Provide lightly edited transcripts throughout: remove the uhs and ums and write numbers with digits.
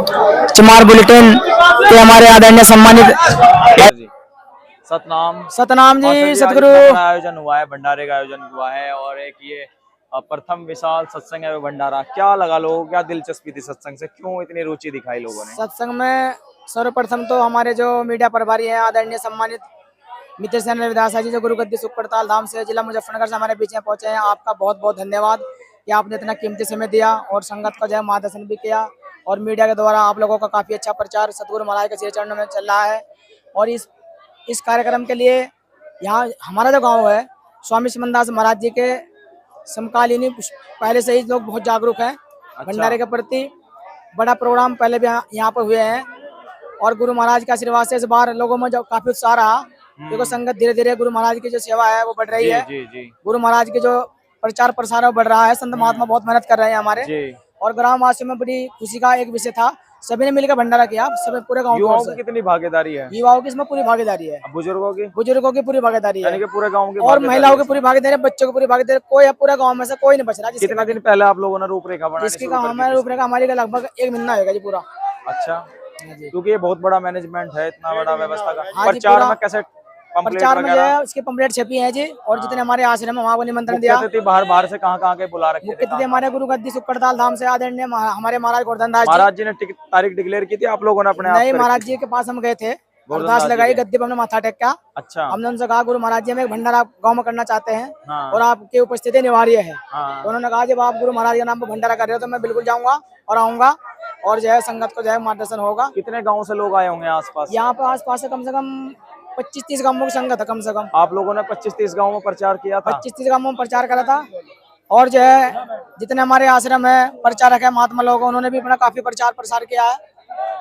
चमार बुलेटिन के हमारे आदरणीय सम्मानित जी सतनाम सतनाम जी और सतगुरु। आयोजन हुआ है, भंडारे का आयोजन हुआ है और एक ये प्रथम विशाल सत्संग है भंडारा। क्या लगा लोगों को, क्या दिलचस्पी थी सत्संग से, क्यों इतनी रुचि दिखाई लोगों ने? सत्संग में सर्वप्रथम तो हमारे जो मीडिया प्रभारी हैं आदरणीय सम्मानित मित्र सेन रविदास जी, जो गुरु गद्दी सुख पड़ताल धाम से जिला मुजफ्फरनगर से हमारे बीच में पहुंचे हैं। आपका बहुत बहुत धन्यवाद कि आपने इतना कीमती समय दिया और संगत का जो है मार्गदर्शन भी किया, और मीडिया के द्वारा आप लोगों का काफी अच्छा प्रचार सतगुरु महाराज के श्री चरणों में चल रहा है। और इस कार्यक्रम के लिए यहाँ हमारा जो गाँव है, स्वामी सिमनदास महाराज जी के समकालीन पहले से ही लोग बहुत जागरूक हैं भंडारे के प्रति। बड़ा प्रोग्राम पहले भी यहाँ पर हुए हैं और गुरु महाराज के आशीर्वाद से इस बार लोगों में जो काफी उत्साह रहा, क्योंकि संगत धीरे धीरे गुरु महाराज की जो सेवा है वो बढ़ रही है। गुरु महाराज के जो प्रचार प्रसार बढ़ रहा है, संत महात्मा बहुत मेहनत कर रहे हैं हमारे। और ग्रामवासियों में बड़ी खुशी का एक विषय था, सभी ने मिलकर भंडारा किया, सभी पूरे गांव युवाओं की कितनी भागीदारी है? युवाओं की इसमें पूरी भागीदारी है, बुजुर्गों की पूरी भागीदारी है, पूरे गांव की, और महिलाओं की पूरी भागीदारी, बच्चों की पूरी भागीदारी, कोई पूरे गांव में से कोई नहीं बच रहा। कितना दिन पहले आप लोगों ने रूपरेखा बनाई? इसकी हमारी रूपरेखा हमारी लगभग 1 महीना होगा जी पूरा। अच्छा, क्योंकि ये बहुत बड़ा मैनेजमेंट है, इतना बड़ा व्यवस्था का। प्रचार में कैसे प्रचार में जो है उसकी पंपलेट छपी है जी, और जितने हमारे आश्रम है वहाँ को निमंत्रण दिया। बाहर से कहाँ के बुला रखे थे? हमारे गुरु गद्दी सुख पड़ताल धाम से आदरणीय हमारे महाराज गोवर्धन दास महाराज जी ने तारीख डिक्लेयर की थी, आप लोगों ने अपने? नहीं, महाराज जी के पास हम गए थे, अरदास लगाई, गद्दी पर हमने माथा टेका। अच्छा, हमने उनसे कहा गुरु महाराज जी हम एक भंडारा गाँव में करना चाहते हैं और आपकी उपस्थिति अनिवार्य है। तो उन्होंने कहा जब आप गुरु महाराज के नाम पर भंडारा कर रहे हो तो मैं बिल्कुल जाऊंगा और आऊंगा, और जो है संगत को जो है मार्गदर्शन होगा। कितने गाँव से लोग आए होंगे आसपास? यहाँ पे आसपास से कम 25-30 गाँवों की संगत है कम से कम। आप लोगों ने 25-30 गाँव में प्रचार किया था? 25-30 गाँवों में प्रचार करा था। और जो है जितने हमारे आश्रम है प्रचारक है महात्मा लोग, उन्होंने भी अपना काफी प्रचार प्रसार किया है।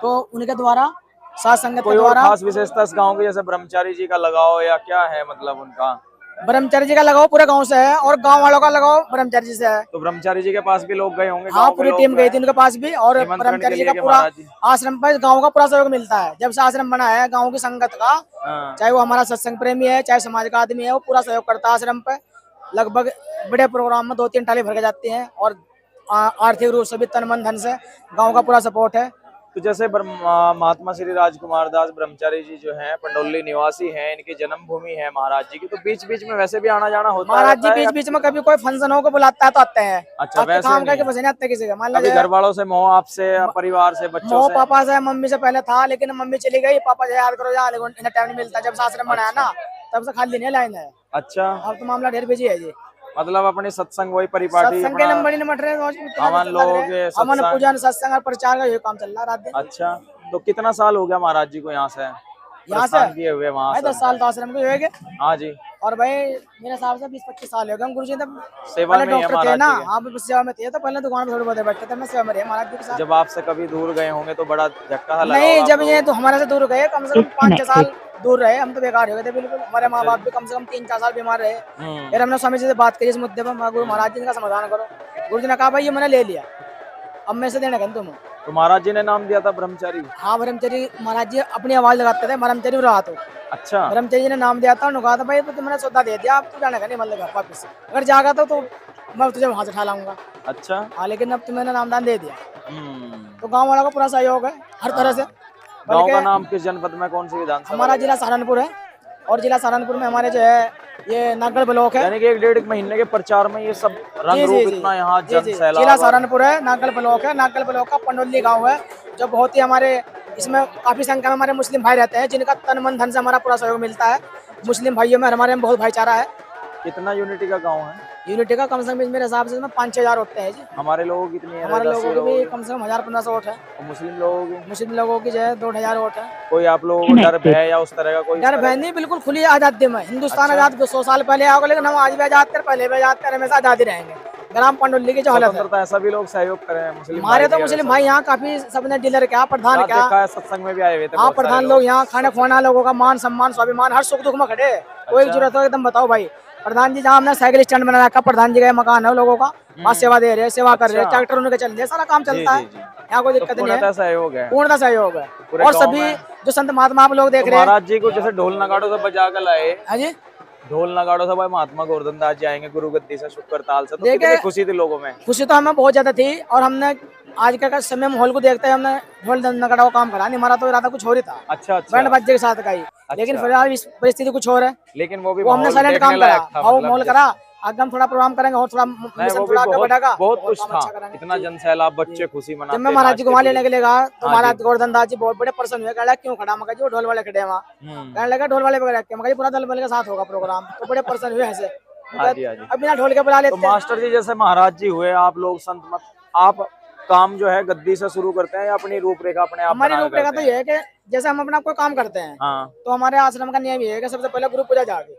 तो उनके द्वारा साथ संगत के द्वारा खास विशेषता इस गाँव की, जैसे ब्रह्मचारी जी का लगाओ या क्या है, मतलब उनका? ब्रह्मचारी जी का लगाओ पूरे गांव से है और गांव वालों का लगाओ ब्रह्मचारी जी से है। तो ब्रह्मचारी जी के पास भी लोग गए होंगे? हाँ, पूरी टीम गई थी उनके पास भी, और ब्रह्मचारी जी का पूरा आश्रम पर गांव का पूरा सहयोग मिलता है। जब से आश्रम बना है गांव की संगत का, चाहे वो हमारा सत्संग प्रेमी है चाहे समाज का आदमी है, वो पूरा सहयोग करता है आश्रम पे। लगभग बड़े प्रोग्राम में 2-3 टाली भर के जाती हैं, और आर्थिक रूप से भी तन मन धन से गाँव का पूरा सपोर्ट है। तो जैसे महात्मा श्री राजकुमार दास ब्रह्मचारी जी जो हैं पंडोली निवासी हैं, इनकी जन्मभूमि है महाराज जी की, तो बीच बीच में वैसे भी आना जाना होता है? महाराज जी बीच बीच में कभी कोई फंक्शन हो को बुलाता है तो आते हैं। अच्छा, वैसे काम करके बस नहीं आते किसी का। मान लीजिए घर वालों से मोह, आपसे, परिवार से, बच्चों से? पापा से, मम्मी से पहले था, लेकिन मम्मी चली गई, पापा से याद करो यार इन्हें टाइम नहीं मिलता। जब आश्रम बनाया ना तब से खाली नहीं लाइन है। अच्छा, अब तो मामला ढेर बिजी है जी। मतलब अपने सत्संग वही परिपाटी सत्संग के नंबर नहीं मट रहे, अमन पूजन सत्संग और प्रचार का ये काम चल रहा है रात दिन। अच्छा, तो कितना साल हो गया महाराज जी को यहाँ से किए हुए? वहाँ 10 साल तो आश्रम के हुए। हाँ जी। और भाई मेरे हिसाब से 20-25 साल हो गए। गुरु जी तब सेवा में डॉक्टर थे ना, आप सेवा में थे, तो पहले दुकान पे थोड़े बहुत बैठते थे, मैं सेवा में रहे महाराज जी के साथ। जब आपसे कभी दूर गए होंगे तो बड़ा झटका लगा? नहीं, जब ये तो हमारे से दूर गए, कम से कम 5-6 साल दूर रहे, हम तो बेकार हो गए थे बिल्कुल। हमारे माँ बाप भी कम से कम 3-4 साल बीमार रहे। फिर हमने स्वामी जी से बात करी इस मुद्दे पर, गुरु महाराज जी का समाधान करो। गुरु जी ने कहा भाई ये मैंने ले लिया, अब मैं से देना कर तुम। तो महाराज जी ने नाम दिया था ब्रह्मचारी? हाँ, ब्रह्मचारी महाराज जी अपनी आवाज लगाते थे, ब्रह्मचारी रहा तो। अच्छा, ब्रह्मचारी जी ने नाम दिया था, उन्होंने कहा था भाई तो तुमने सौदा दे दिया, अब तू जाने का नहीं, मतलब वापस अगर जागा तो मैं तुझे वहां से उठा लाऊंगा। अच्छा, हाँ, लेकिन अब तुम्हें नामदान दे दिया। तो गाँव वालों का पूरा सहयोग है हर तरह से। गाँव का नाम किस जनपद में, कौन सी विधानसभा? हमारा जिला सहारनपुर है, और जिला सहारनपुर में हमारे जो है ये नागगढ़ ब्लॉक है। यानी कि 1-1.5 महीने के प्रचार में ये सब रंग रूप इतना यहाँ जन सैलाब। जिला सहारनपुर है, नागगढ़ ब्लॉक है। नागगढ़ ब्लॉक का पंडोली गांव है, जो बहुत ही हमारे इसमें काफी संख्या में हमारे मुस्लिम भाई रहते हैं, जिनका तन मन धन से हमारा पूरा सहयोग मिलता है। मुस्लिम भाइयों में हमारे में बहुत भाईचारा है। कितना यूनिटी का गाँव है? यूनिटी का कम से कम मेरे हिसाब से 5-6 हजार वोट है जी। हमारे लोगों की कितनी है? हमारे लोगों की भी कम से कम 1000-1500 वोट है। मुस्लिम लोगों की जो है 2000 वोट है। कोई आप लोगों को डर भय या उस तरह का कोई? डर भय नहीं, बिल्कुल खुली आजादी में। हिंदुस्तान आजाद 100 साल पहले आओगे, लेकिन हम आज भी आजाद थे, पहले भी आजाद थे, हमेशा आजादी रहेंगे। ग्राम पंडोली की जो हालत है, ऐसा भी लोग सहयोग करें मुस्लिम? हमारे तो मुस्लिम भाई यहाँ काफी सबने डीलर क्या प्रधान क्या सत्संग में भी आए हुए थे। हाँ, प्रधान लोग यहाँ खाने खुआना, लोगों का मान सम्मान स्वाभिमान हर सुख दुख में खड़े। कोई जरूरत हो एकदम बताओ भाई। प्रधान जी जहाँ हमने साइकिल स्टैंड बना रखा, प्रधान जी का मकान है, लोगों का वहाँ सेवा दे रहे, सेवा कर रहे, ट्रैक्टर उनके चल रहे, सारा काम चलता है यहाँ, कोई दिक्कत नहीं है। सहयोग है, पूर्णतः सहयोग है। और सभी जो संत महात्मा आप लोग देख रहे हैं, महाराज जी को जैसे ढोल नगाड़ों से बजा कर लाए। हाँ जी, ढोल नगाड़ों से भाई महात्मा गोवर्धन दास जी आएंगे गुरु गद्दी से शुक्र ताल से, तो कितनी खुशी थी लोगों में? खुशी तो हमें बहुत ज्यादा थी, और हमने आज का समय माहौल को देखते हैं हमने ढोल नगाड़ा का काम करा नहीं, हमारा तो इरादा कुछ और ही था, अच्छा बैंड अच्छा। बाजे के साथ का ही। लेकिन फिलहाल इस परिस्थिति कुछ और है, लेकिन वो भी वो हमने माहौल साइलेंट देखने काम करा, लायक था, भाव मतलब माहौल करा। आगे हम थोड़ा प्रोग्राम करेंगे और थोड़ा नहीं, मिशन वो भी थोड़ा आगे बहुत बढ़ेगा, बहुत कुछ काम था। अच्छा करेंगे। इतना जनसैलाब, बच्चे खुशी जब मनाते, मैं महाराज जी को वहाँ नाचते लेने कूदते। के लिए गया तो हाँ महाराज जी। गोवर्धन दास जी बहुत बड़े पर्सन हुए, कहने लगा क्यों खड़ा, मैं कहा जी वो ढोल वाले खड़े हैं वहाँ, कहने लगा ढोल वाले वगैरह के, मैं कहा जी पूरा दल बल के साथ होगा प्रोग्राम, तो बड़े पर्सन हुए ऐसे। हाँ जी हाँ जी। अब बिना ढोल के बुला तो लेते हैं। मास्टर जी जैसे महाराज जी हुए, आप लोग संत मत, आप काम जो है गद्दी से शुरू करते हैं या अपनी रूपरेखा अपने आप हमारी बना के रूपरेखा करते तो हैं? ये है कि जैसे हम अपना कोई काम करते हैं हाँ तो हमारे आश्रम का नियम ये है कि सबसे पहले गुरु पूजा जाके,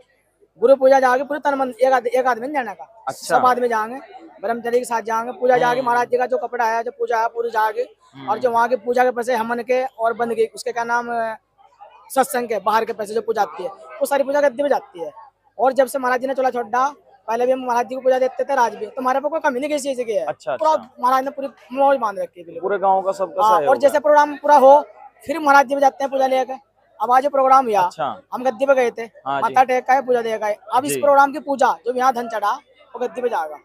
गुरु पूजा जाके पूरे तन मन एक आदमी नहीं जाने का, अच्छा। सब आदमी जाएंगे ब्रह्मचर्य के साथ जाएंगे, पूजा जाके महाराज जी का जो कपड़ा है, जो पूजा है पूरी जाके, और जो वहाँ की पूजा के पैसे हमन के और बंद के उसके क्या नाम सत्संग के बाहर के पैसे जो पूजा आती है वो सारी पूजा गद्दी में जाती है। और जब से महाराज जी ने चोला छोड़ा, पहले भी हम महाराज जी को पूजा देते थे राज भी, तो हमारे पे कोई कमी नहीं किसी चीज की है, अच्छा पूरा अच्छा। महाराज ने पूरी मौज बांध रखी है बिल्कुल। पूरे गांव का सबका हाँ, और सहयोग जैसे है। प्रोग्राम पूरा हो फिर महाराज जी में जाते हैं पूजा लेकर। अब आज जो प्रोग्राम हुआ, अच्छा। हम गद्दी पे गए थे, हाँ जी। माथा टेक का है, पूजा देकर आए। अब इस जी। प्रोग्राम की पूजा जो यहाँ धन चढ़ा वो गद्दी पे जाएगा।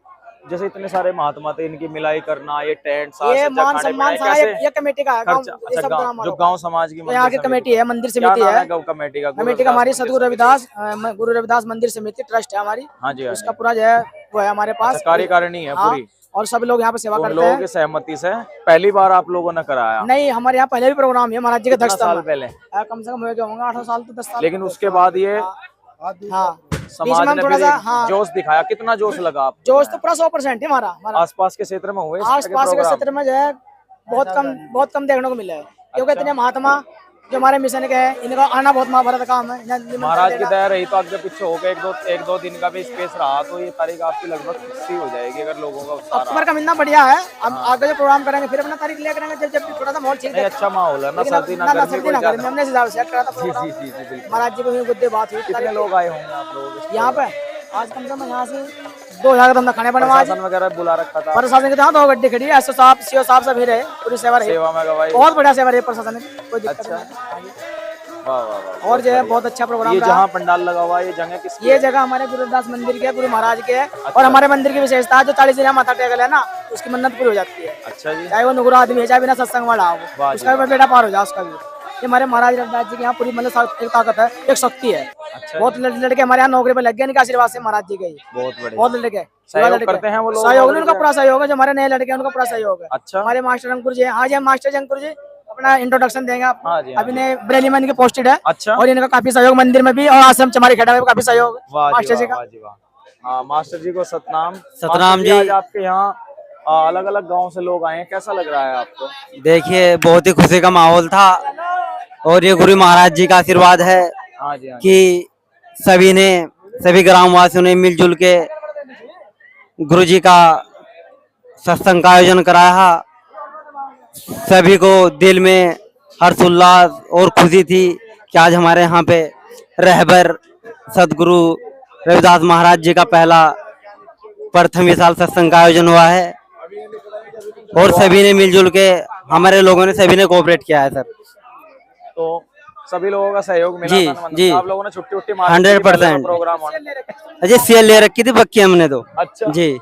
जैसे इतने सारे महात्मा थे, इनकी मिलाई करना, ये टेंट साज ये सज्जा, मान खाने सम्मान पीने सारा कैसे ये कमेटी का है, गाँव खर्चा? ये अच्छा, सब गांव ग्राम जो वालों का। गांव समाज की तो यहाँ की मंदिर कमेटी समिति है, मंदिर क्या समिति नाम है, है गांव कमेटी का? कमेटी का हमारी सदगुरु रविदास गुरु रविदास मंदिर समिति ट्रस्ट है हमारी। हाँ जी हाँ जी। उसका पूरा जो है वो है हमारे पास। अच्छा, कार्यकारिणी है हाँ, पूरी। और सब लोग यहाँ पे सेवा तो उन करते लोगों हैं। की सहमति से पहली बार आप लोगों ने कराया? नहीं, हमारे यहाँ पहले भी प्रोग्राम है महाराज जी के कितना दक्षता साल में। पहले? कम से कम हो गए होंगे 8 साल तो 10 साल। लेकिन उसके बाद ये हाँ, बीच समाज में हम ने थोड़ा फिर सा एक जोश दिखाया। कितना जोश लगा आपको? जोश तो पूरा 100% है हमारा। आसपास के क्षेत्र में हुए इस तरह आस के पास के प्रोग्राम? क्षेत्र में जो है बहुत कम देखने को मिला है, क्योंकि अच्छा। इतने महात्मा जो हमारे मिशन के हैं इनका आना बहुत महाभारत काम है। महाराज की दया रही तो आगे पीछे होकर एक दो दिन का भी स्पेस रहा तो ये तारीख आपकी लगभग फिक्स ही हो जाएगी, अगर लोगों का उत्साह अक्टूबर रहा। का महीना बढ़िया है। अब हाँ। आगे जो प्रोग्राम करेंगे फिर अपना तारीख लिया करेंगे जब थोड़ा सा माहौल ठीक नहीं, है। अच्छा माहौल है ना, लेकिन सर्दी ना ना गर्मी सर्दी कोई ना गर्मी, ज्यादा। हमने इस हिसाब से सेट करा था जी प्रोग्राम। जी जी जी बिल्कुल। महाराज जी को भी बुद्धि बात हुई। कितने लोग आए होंगे आप लोगों के यहाँ पे आज कम से कम यहाँ से 2000 का हमने खाने बनवा। प्रशासन वगैरह बुला रखा था? प्रशासन के यहाँ 2 गड्डी खड़ी है, एसओ साहब सीओ साहब सब ही रहे, पूरी सेवा रही, सेवा में गवाही? बहुत बढ़िया सेवा रही प्रशासन की, कोई दिक्कत अच्छा। नहीं। वाह वाह वाह। और जो है बहुत अच्छा प्रोग्राम ये रहा। जहाँ पंडाल लगा हुआ है ये जगह किसकी ये है? जगह हमारे गुरु रविदास मंदिर के है, गुरु महाराज के है। अच्छा। और हमारे मंदिर की विशेषता है जो 40 दिन माथा टेकल है ना उसकी मन्नत पूरी हो जाती है। अच्छा जी। चाहे वो नुगरा आदमी है, चाहे बिना सत्संग वाला हो, वाह जी उसका भी वाह। बेटा पार हो जाए उसका भी। ये हमारे महाराज रविदास जी के यहाँ पूरी मतलब एक ताकत है, एक शक्ति है। अच्छा बहुत लड़के हमारे यहाँ नौकरी पे लग गए इनके आशीर्वाद से महाराज जी के। बहुत बढ़िया। बहुत लड़के सहयोग करते हैं वो लोग? सहयोग नहीं, उनका पूरा सहयोग है, जो हमारे नए लड़के हैं उनका पूरा सहयोग है। अच्छा। हमारे मास्टर अंकुर जी, आज हम मास्टर जी अंकुर जी अपना इंट्रोडक्शन देंगे आपको। हाँ जी, हाँ अभी जी। ने बरेली में इनके पोस्टेड है। अच्छा। और इनका काफी सहयोग मंदिर में भी और आश्रम चमारी खेड़ा में भी काफी सहयोग वाह मास्टर जी वाह, का। वाह जी वाह। हाँ, मास्टर जी को सतनाम। सतनाम मास्टर जी। आज आपके यहाँ अलग अलग गांव से लोग आए हैं, कैसा लग रहा है आपको? देखिए बहुत ही खुशी का माहौल था और ये गुरु महाराज जी का आशीर्वाद है हाँ जी हाँ जी। कि सभी ग्रामवासियों ने मिलजुल के गुरु जी का सत्संग का आयोजन कराया। सभी को दिल में हर्षोल्लास और खुशी थी कि आज हमारे यहाँ पे रहबर सदगुरु रविदास महाराज जी का पहला प्रथम विशाल सत्संग का आयोजन हुआ है और सभी ने मिलजुल के हमारे लोगों ने सभी ने कोऑपरेट किया है सर। तो सभी लोगों का सहयोग मिला जी, था ना, मतलब जी। आप लोगों ने छुट्टी उट्टी मारी 100% प्रोग्राम अजय सीएल ले रखी थी पक्की हमने तो। अच्छा। जी,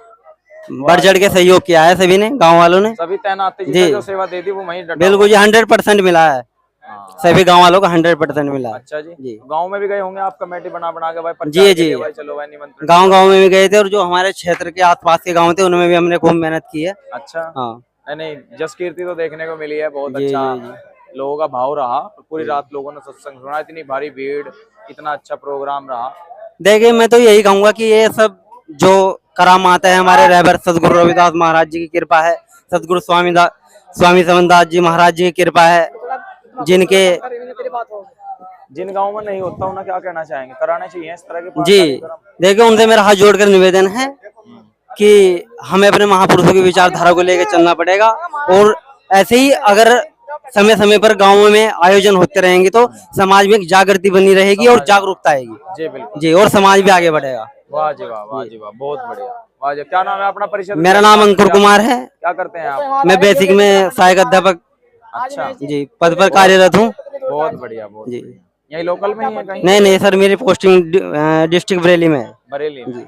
बढ़ चढ़ के सहयोग किया है सभी ने, गांव वालों ने। सभी तैनाती जी। जो सेवा दे दी वो वहीं डटा बिल्कुल जी 100% मिला है। हाँ। सभी गांव वालों को 100% मिला है। अच्छा जी। जी। गांव में भी गए होंगे आप कमेटी बना बना के भाई प्रचार जी, के जी। लिए भाई चलो भाई निमंत्रण। गांव गांव में भी गए थे और जो हमारे क्षेत्र के आसपास के गांव थे उनमें भी हमने खूब मेहनत की है। अच्छा। हाँ नहीं जस कीर्ति तो देखने को मिली है, बहुत जी, अच्छा जी, लोगों का भाव रहा। पूरी रात लोगों ने सत्संग सुना, इतनी भारी भीड़, इतना अच्छा प्रोग्राम रहा। देखिए मैं तो यही कहूंगा कि ये सब जो करामात है हमारे रहबर सदगुरु रविदास महाराज जी की कृपा है, सदगुरु स्वामी समनदास जी महाराज जी की कृपा है, जिनके जिन गाँव में नहीं होता उन्हें क्या कहना चाहेंगे? कराने चाहिए इस तरह के जी। कार्यक्रम? देखिए उनसे मेरा हाथ जोड़कर निवेदन है कि हमें अपने महापुरुषों की विचारधारा को लेकर चलना पड़ेगा और ऐसे ही अगर समय समय पर गाँवों में आयोजन होते रहेंगे तो समाज में एक जागृति बनी रहेगी और जागरूकता आएगी। जी बिल्कुल जी, और समाज भी आगे बढ़ेगा। वाह जी वाह, वाह जी वाह, बहुत बढ़िया। वाह जी। क्या नाम है अपना? परिचय? मेरा नाम अंकुर कुमार है। क्या करते हैं आप? मैं बेसिक में सहायक अध्यापक अच्छा जी पद पर कार्यरत हूँ। बहुत बढ़िया, बहुत जी। बढ़िया। यही लोकल में ही है कहीं? नहीं सर, मेरी पोस्टिंग डिस्ट्रिक्ट बरेली में है। बरेली में। जी।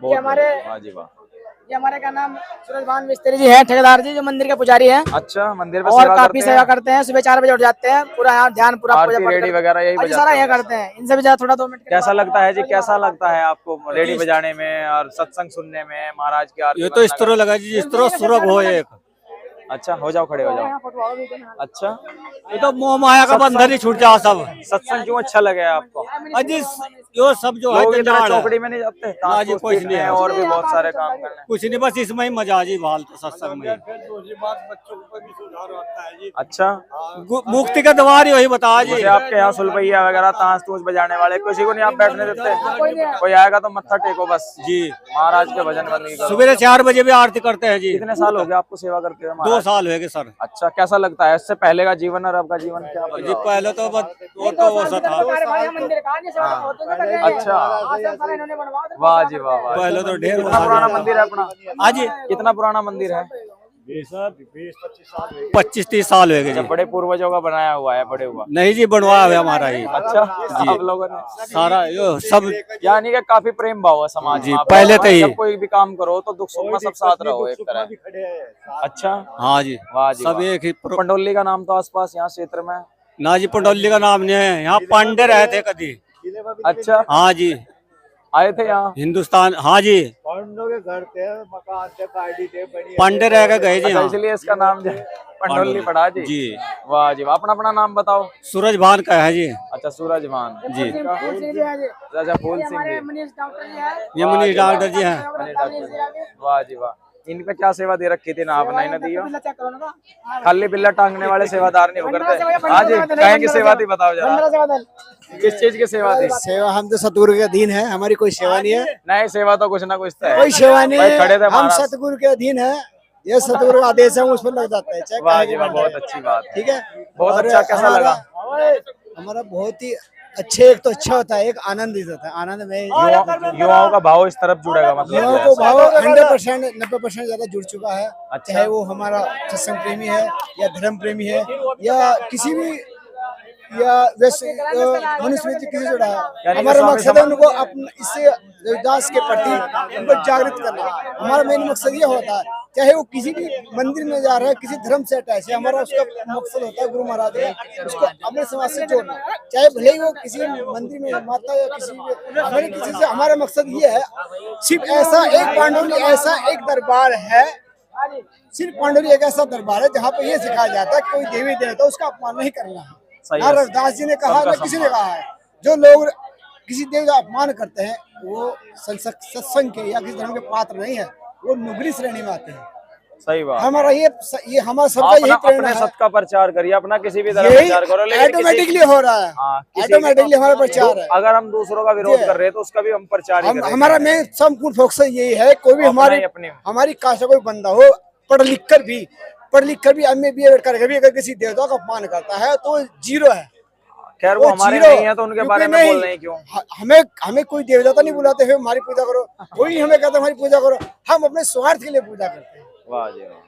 बहुत बढ़िया, वाह जी वाह। ये हमारे का नाम सूरज भान मिस्त्री जी है, ठेकेदार जी जो मंदिर के पुजारी हैं अच्छा, मंदिर पे और सेवा काफी करते सेवा हैं, करते हैं। सुबह 4 बजे उठ जाते हैं, पूरा यहाँ ध्यान पूरा पूजा आरती पाठ रेडी करते हैं। वगैरह यही हाँ जी, बजाते सारा हैं। यह करते हैं। इनसे भी ज्यादा थोड़ा 2 मिनट कैसा लगता है जी, कैसा लगता है आपको रेडी बजाने में और सत्संग सुनने में, महाराज की आरती? ये तो इस तरह लगा जी, इस तरह सुरभ हो एक। अच्छा, हो जाओ, खड़े हो जाओ। अच्छा, ये तो मोह माया का बंधन ही छूट जा सब। सत्संग क्यों अच्छा लगे आपको? अजी यो सब जो है लोग इधर जंजाल है। चौकड़ी में नहीं जाते, ना जी, ताश कुछ तूश नहीं पीटने है। और भी बहुत सारे काम करने। कुछ नहीं, बस इसमें ही मजा जी भाल तो सत्संग में। दूसरी बात, बच्चों को भी सुधार होता है जी। अच्छा, मुक्ति का द्वार ही वही बता जी। जैसे आपके यहाँ सुलभैया वगैरह ताश तूश बजाने वाले, किसी को नहीं आप बैठने देते? कोई आएगा तो मत्था टेको बस जी, महाराज के भजन बंदगी करो। सुबह 4 बजे भी आरती करते हैं जी। कितने साल हो गए आपको सेवा करते हुए 2 महाराज? साल हो गए सर अच्छा, कैसा लगता है इससे पहले का जीवन और अब का जीवन क्या जी। बदला? पहले तो बस वो तो वो सा था। अच्छा, वाह जी वाह वाह। पहले तो ढेर कितना पुराना मंदिर है अपना? आज कितना पुराना मंदिर है? 25-30 साल हो गए जब जी। बड़े पूर्वजों का बनाया हुआ है, बड़े हुआ? नहीं जी, बनवाया हुआ हमारा ही अच्छा, आप लोगों ने सारा यो सब। यानी कि काफी प्रेम भाव है समाज जी, में। पहले तो ही। जब कोई भी काम करो तो दुख सुख में सब साथ रहो एक तरह। अच्छा, हाँ जी, वाह जी सब वाह। एक ही पंडोली का नाम तो आसपास यहाँ क्षेत्र में? ना जी, पंडौली का नाम नहीं है, यहाँ पांडे रहे थे कभी। अच्छा, हाँ जी, आए थे यहाँ? हिंदुस्तान, हाँ जी, पांडवों के घर थे, मकान थे, गाड़ी थे, बड़ी पांडे रह के गए जी। अच्छा, हाँ इसलिए इसका नाम जो है पंडोली पड़ा जी। जी, वाह जी वाह। अपना अपना नाम बताओ। सूरज भान का है जी। अच्छा, सूरज भान जी, अच्छा, फूल सिंह जी। ये मनीष डॉक्टर जी हैं। वाह जी वाह। इन पे क्या सेवा दे रखी थी ना आपने? न दियो, खाली बिल्ला टांगने वाले सेवादार नहीं हो करते। हाँ जी, कहें की सेवा थी, बताओ जरा किस चीज की सेवा थी? सेवा हम तो सतगुरु के अधीन है, हमारी कोई सेवा नहीं है। नहीं, सेवा तो कुछ ना कुछ तो है। कोई सेवा नहीं भाई है, खड़े थे हम महाराज। सतगुरु के अधीन है। ये सतगुरु का आदेश है, उस पर लग जाता है। चाहे वाह कहे जी की वाह, बात बहुत है। अच्छी बात। ठीक है, बहुत और अच्छा, कैसा लगा? हमारा बहुत ही अच्छे, एक तो अच्छा होता है, एक आनंदित होता है। आनंद में युवाओं का भाव इस तरफ जुड़ेगा, मतलब युवाओं जो को है। भाव 100%, 90% ज्यादा जुड़ चुका है। अच्छा। चाहे वो हमारा सत्संग प्रेमी है या धर्म प्रेमी है या किसी भी या वैसे मनुष्य में किसी जुड़ा है। यानी हमारा स्वामी मकसद है उनको अपने इससे रविदास के प्रति उनको जागृत करना। हमारा मेन मकसद ये होता है, चाहे वो किसी भी मंदिर में जा रहा है, किसी धर्म से अटैच है, हमारा उसका मकसद होता है गुरु महाराज का उसको अपने समाज से जोड़ना। चाहे भले ही वो किसी मंदिर में माता या किसी भी हमारे किसी से, हमारा मकसद ये है। सिर्फ ऐसा एक पांडुलिक, ऐसा एक दरबार है, सिर्फ पांडुलिक एक ऐसा दरबार है जहाँ पे ये सिखाया जाता है कि कोई देवी देवता उसका अपमान नहीं करना है। सही ना है। रविदास जी ने कहा, सबका ना किसी ने सम्मान। कहा है। जो लोग किसी देव का अपमान करते हैं वो सत्संग के या किसी धर्म के पात्र नहीं है, वो नुगरी श्रेणी में आते हैं। सही बात। हमारा ये हमारा सबका अपना यही प्रेरणा अपने है। सत का प्रचार करिए, अपना किसी भी तरह यही प्रचार करो, लेकिन ऑटोमेटिकली हो रहा है। किसी ऑटोमेटिकली हमारा प्रचार है। अगर हम दूसरों का विरोध जी। कर रहे हैं तो उसका भी हम प्रचार ही हम करेंगे। हमारा मेन संपूर्ण फोकस यही है, कोई भी अपना ही अपनी। हमारी कास्ट का कोई बंदा हो, पढ़ लिख कर भी एमए बीए करके भी अगर किसी देवता का अपमान करता है तो जीरो है। खैर वो हमारे जीरो, नहीं है तो उनके बारे में क्योंकि बोल रहे हैं क्यों? हमें कोई देवता नहीं बुलाते हुए हमारी पूजा करो, कोई हमें कहता हमारी पूजा करो। हम अपने स्वार्थ के लिए पूजा करते हैं। वाह जी वाह।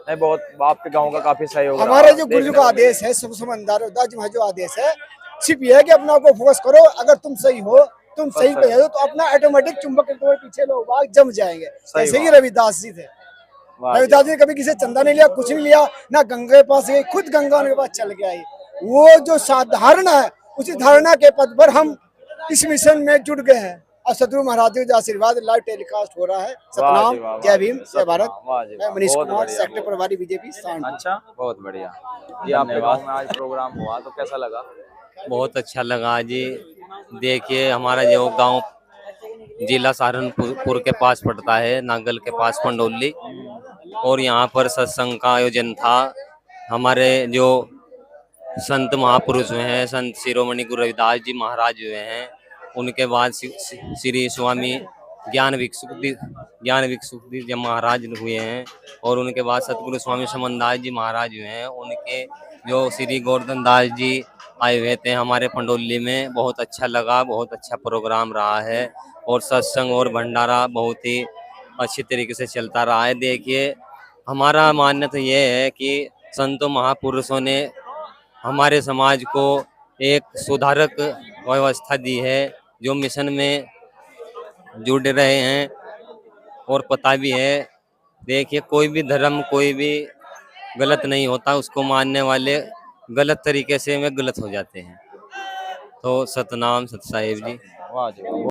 नहीं, बहुत आपके गांव का काफी सहयोग रहा। हमारे जो गुरु जी देखने का आदेश है, सब समझदार रविदास जी महाराज जो आदेश है, सिर्फ ये है कि अपना को फोकस करो। अगर तुम सही हो, तुम सही पे हो तो अपना ऑटोमेटिक चुंबक के तुम्हारे पीछे लोग बाग जम जाएंगे। जैसे कि रविदास जी थे। वाह जी। रविदास जी ने कभी किसी से चंदा नहीं लिया, कुछ नहीं लिया, ना गंगा के पास गए, खुद गंगा उनके पास चल के आई। वो जो साधारण है, उसी धारणा के पद पर हम इस मिशन में जुट गए हैं। और सतगुरु महाराज जी का आशीर्वाद लाइव टेलीकास्ट हो रहा है। वाह जी वाह, सतनाम, जय भीम, जय भारत। वाह जी वाह, मैं मनीष बहुत कुमार, बढ़िया, सेक्टर प्रभारी बीजेपी सांड। अच्छा, बहुत बढ़िया जी। आपके गांव में आज प्रोग्राम हुआ तो कैसा लगा? बहुत अच्छा लगा जी। देखिए हमारा जो गांव जिला सहारनपुर के पास पड़ता है, नागल के पास पंडोली, और यहाँ पर सत्संग का आयोजन था। हमारे जो संत महापुरुष हुए हैं, संत शिरोमणि गुरु रविदास जी महाराज हुए हैं, उनके बाद श्री स्वामी ज्ञान भिक्षुक जब महाराज हुए हैं, और उनके बाद सतगुरु स्वामी समनदास जी महाराज हुए हैं। उनके जो श्री गोवर्धन दास जी आए हुए थे हमारे पंडोली में। बहुत अच्छा लगा, बहुत अच्छा प्रोग्राम रहा है, और सत्संग और भंडारा बहुत ही अच्छी तरीके से चलता रहा है। देखिए हमारा मान्यता ये है कि संतों महापुरुषों ने हमारे समाज को एक सुधारक व्यवस्था दी है। जो मिशन में जुड़ रहे हैं और पता भी है। देखिए कोई भी धर्म कोई भी गलत नहीं होता, उसको मानने वाले गलत तरीके से में गलत हो जाते हैं। तो सतनाम सत साहिब जी। वाह जी वाह।